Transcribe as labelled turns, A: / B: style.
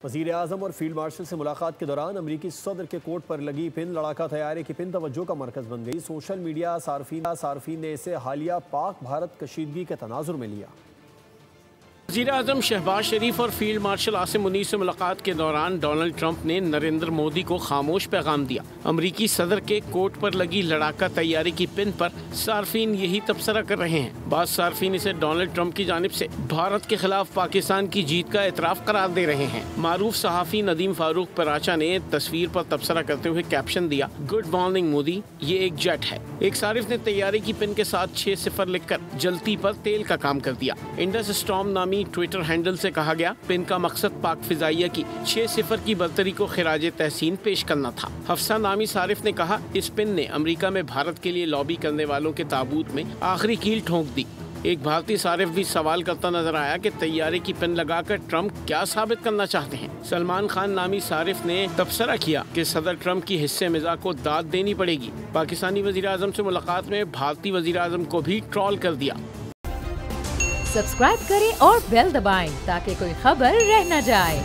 A: وزیر اعظم اور field marshal سے ملاقات کے دوران امریکی صدر کے کوٹ پر لگی پن لڑاکا طیارے کی پن توجہ کا مرکز بن گئی۔ سوشل میڈیا صارفین نے اسے حالیہ پاک بھارت کشیدگی کے تناظر میں لیا۔
B: وزیر اعظم شہباز شریف اور فیلڈ مارشل عاصم منیر سے ملاقات کے دوران ڈونلڈ ٹرمپ نے نریندر مودی کو خاموش پیغام دیا۔ امریکی صدر کے کوٹ پر لگی لڑاکا طیارے کی پن پر صارفین یہی تبصرہ کر رہے ہیں۔ بعض صارفین اسے ڈونلڈ ٹرمپ کی جانب سے بھارت کے خلاف پاکستان کی جیت کا اعتراف قرار دے رہے ہیں۔ معروف صحافی ندیم فاروق پراچا نے تصویر پر تبصرہ کرتے ہوئے کیپشن دیا، گڈ مارننگ مودی، یہ ایک جیٹ ہے۔ ایک صارف نے طیارے کی پن کے ساتھ 6 صفر لکھ کر جلتی پر تیل کا کام کر دیا۔ انڈس اسٹارم نامی ٹویٹر ہینڈل سے کہا گیا، پن کا مقصد پاک فضائیہ کی 6 صفر کی برتری کو خراج تحسین پیش کرنا تھا۔ حفصہ نامی صارف نے کہا، اس پن نے امریکہ میں بھارت کے لیے لابی کرنے والوں کے تابوت میں آخری کیل ٹھونک دی۔ ایک بھارتی صارف بھی سوال کرتا نظر آیا کہ طیارے کی پن لگا کر ٹرمپ کیا ثابت کرنا چاہتے ہیں۔ سلمان خان نامی صارف نے تبصرہ کیا کہ صدر ٹرمپ کی حصے مزاح کو داد دینی پڑے گی۔ پاکستانی وزیر اعظم سے ملاقات میں بھارتی وزیر اعظم کو بھی ٹرول کر دیا۔
C: سبسکرائب کریں اور بیل دبائیں تاکہ کوئی خبر رہ نہ جائے۔